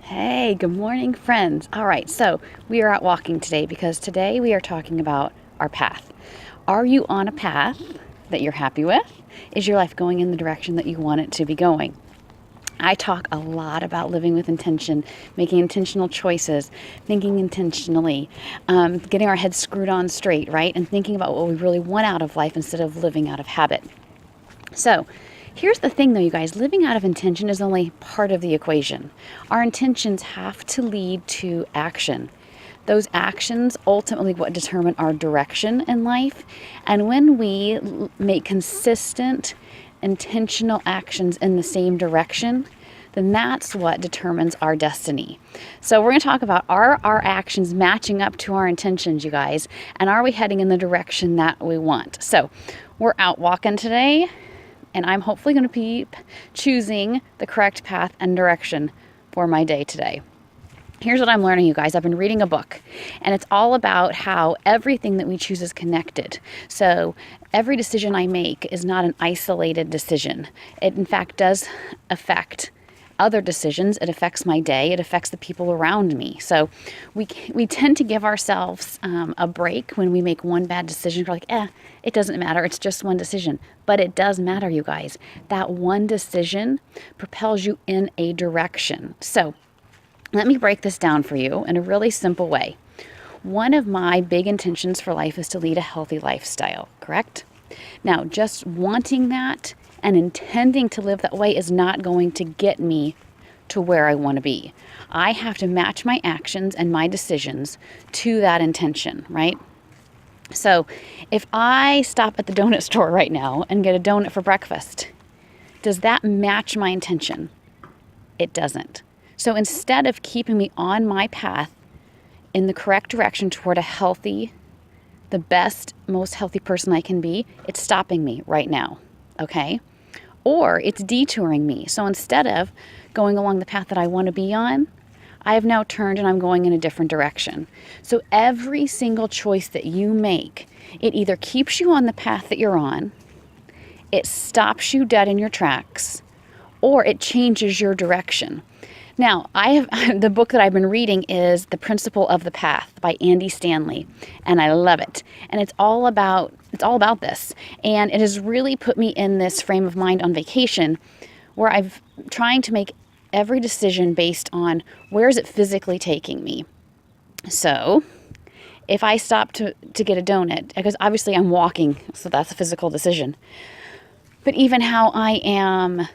Hey, good morning, friends. All right, so we are out walking today because today we are talking about our path. Are you on a path that you're happy with? Is your life going in the direction that you want it to be going? I talk a lot about living with intention, making intentional choices, thinking intentionally, getting our heads screwed on straight, right? And thinking about what we really want out of life instead of living out of habit. So, here's the thing though, you guys, living out of intention is only part of the equation. Our intentions have to lead to action. Those actions ultimately what determine our direction in life. And when we make consistent, intentional actions in the same direction, then that's what determines our destiny. So we're going to talk about, are our actions matching up to our intentions, you guys? And are we heading in the direction that we want? So we're out walking today, and I'm hopefully going to be choosing the correct path and direction for my day today. Here's what I'm learning, you guys. I've been reading a book, and it's all about how everything that we choose is connected. So every decision I make is not an isolated decision. It, in fact, does affect other decisions. It affects my day. It affects the people around me. So we tend to give ourselves a break when we make one bad decision. We're like, it doesn't matter. It's just one decision. But it does matter, you guys. That one decision propels you in a direction. So let me break this down for you in a really simple way. One of my big intentions for life is to lead a healthy lifestyle, correct? Now, just wanting that and intending to live that way is not going to get me to where I want to be. I have to match my actions and my decisions to that intention, right? So if I stop at the donut store right now and get a donut for breakfast, does that match my intention? It doesn't. So instead of keeping me on my path in the correct direction toward the best, most healthy person I can be, it's stopping me right now, okay? Or it's detouring me. So instead of going along the path that I want to be on, I have now turned and I'm going in a different direction. So every single choice that you make, it either keeps you on the path that you're on, it stops you dead in your tracks, or it changes your direction. Now, the book that I've been reading is The Principle of the Path by Andy Stanley, and I love it. And it's all about this. And it has really put me in this frame of mind on vacation where I'm trying to make every decision based on where is it physically taking me. So, if I stop to get a donut, because obviously I'm walking, so that's a physical decision. But even how I am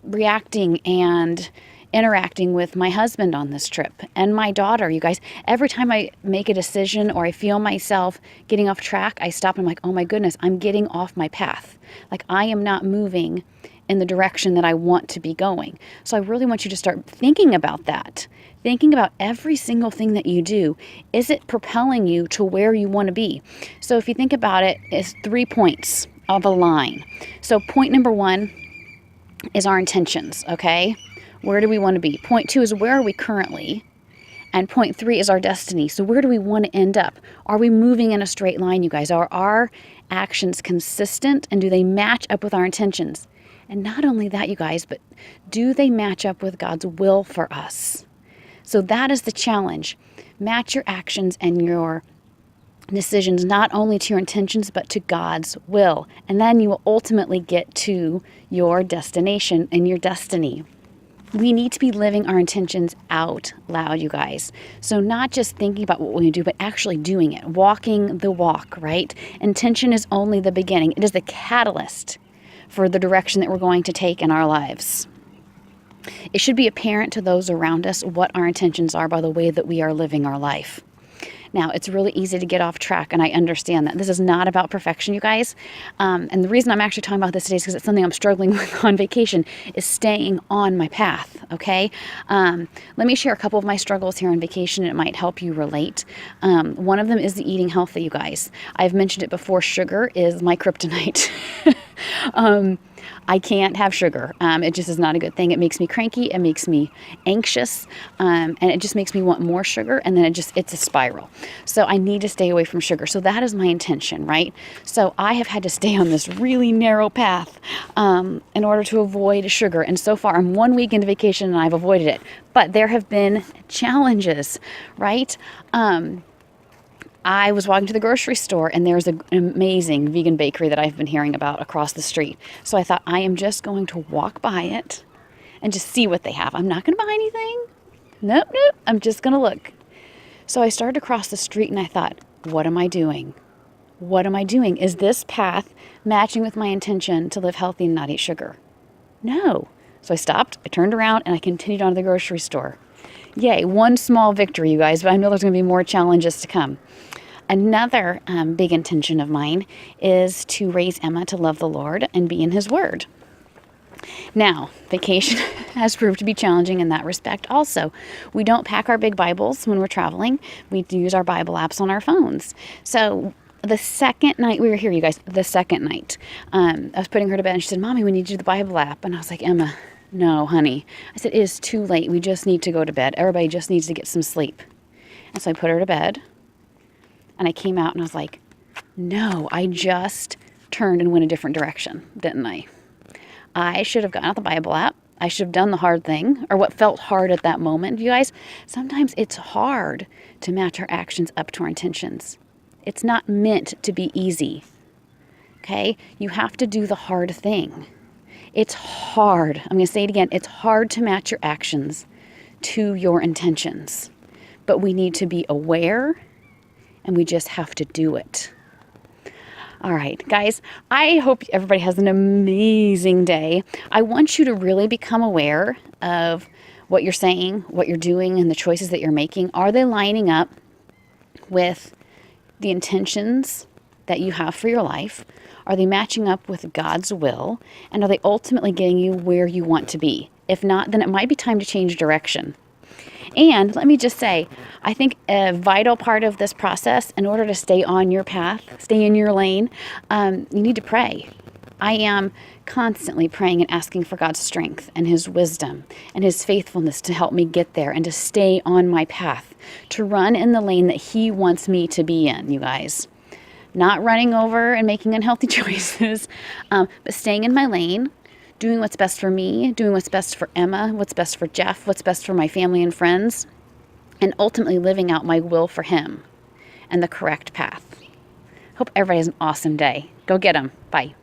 reacting and interacting with my husband on this trip and my daughter, you guys, every time I make a decision or I feel myself getting off track, I stop and I'm like, oh my goodness, I'm getting off my path. Like I am not moving in the direction that I want to be going. So I really want you to start thinking about that. Thinking about every single thing that you do. Is it propelling you to where you want to be? So if you think about it, it's 3 points of a line. So point number 1 is our intentions, okay? Where do we want to be? Point 2 is where are we currently? And point 3 is our destiny. So where do we want to end up? Are we moving in a straight line, you guys? Are our actions consistent and do they match up with our intentions? And not only that, you guys, but do they match up with God's will for us? So that is the challenge. Match your actions and your decisions not only to your intentions but to God's will, and then you will ultimately get to your destination and your destiny. We need to be living our intentions out loud, you guys. So not just thinking about what we do, but actually doing it, walking the walk, right? Intention is only the beginning. It is the catalyst for the direction that we're going to take in our lives. It should be apparent to those around us what our intentions are by the way that we are living our life. Now, it's really easy to get off track, and I understand that. This is not about perfection, you guys. And the reason I'm actually talking about this today is because it's something I'm struggling with on vacation, is staying on my path, okay? Let me share a couple of my struggles here on vacation, and it might help you relate. One of them is the eating healthy, you guys. I've mentioned it before, sugar is my kryptonite. I can't have sugar. It just is not a good thing. It makes me cranky. It makes me anxious. And it just makes me want more sugar. And then it's a spiral. So I need to stay away from sugar. So that is my intention, right? So I have had to stay on this really narrow path in order to avoid sugar. And so far, I'm 1 week into vacation and I've avoided it. But there have been challenges, right? I was walking to the grocery store and there's an amazing vegan bakery that I've been hearing about across the street. So I thought, I am just going to walk by it and just see what they have. I'm not going to buy anything. Nope. I'm just going to look. So I started to cross the street and I thought, what am I doing? What am I doing? Is this path matching with my intention to live healthy and not eat sugar? No. So I stopped, I turned around, and I continued on to the grocery store. Yay, one small victory, you guys, but I know there's going to be more challenges to come. Another big intention of mine is to raise Emma to love the Lord and be in His Word. Now, vacation has proved to be challenging in that respect also. We don't pack our big Bibles when we're traveling. We use our Bible apps on our phones. So the second night we were here, you guys, the second night, I was putting her to bed and she said, Mommy, we need to do the Bible app. And I was like, Emma, no, honey. I said, it is too late. We just need to go to bed. Everybody just needs to get some sleep. And so I put her to bed. And I came out and I was like, no, I just turned and went a different direction, didn't I? I should have gotten out the Bible app. I should have done the hard thing, or what felt hard at that moment. You guys, sometimes it's hard to match our actions up to our intentions. It's not meant to be easy, okay? You have to do the hard thing. It's hard. I'm going to say it again. It's hard to match your actions to your intentions. But we need to be aware, and we just have to do it. All right, guys, I hope everybody has an amazing day. I want you to really become aware of what you're saying, what you're doing, and the choices that you're making. Are they lining up with the intentions that you have for your life? Are they matching up with God's will? And are they ultimately getting you where you want to be? If not, then it might be time to change direction. And let me just say, I think a vital part of this process, in order to stay on your path, stay in your lane, you need to pray. I am constantly praying and asking for God's strength and His wisdom and His faithfulness to help me get there and to stay on my path, to run in the lane that He wants me to be in, you guys. Not running over and making unhealthy choices, but staying in my lane, doing what's best for me, doing what's best for Emma, what's best for Jeff, what's best for my family and friends, and ultimately living out my will for Him and the correct path. Hope everybody has an awesome day. Go get 'em. Bye.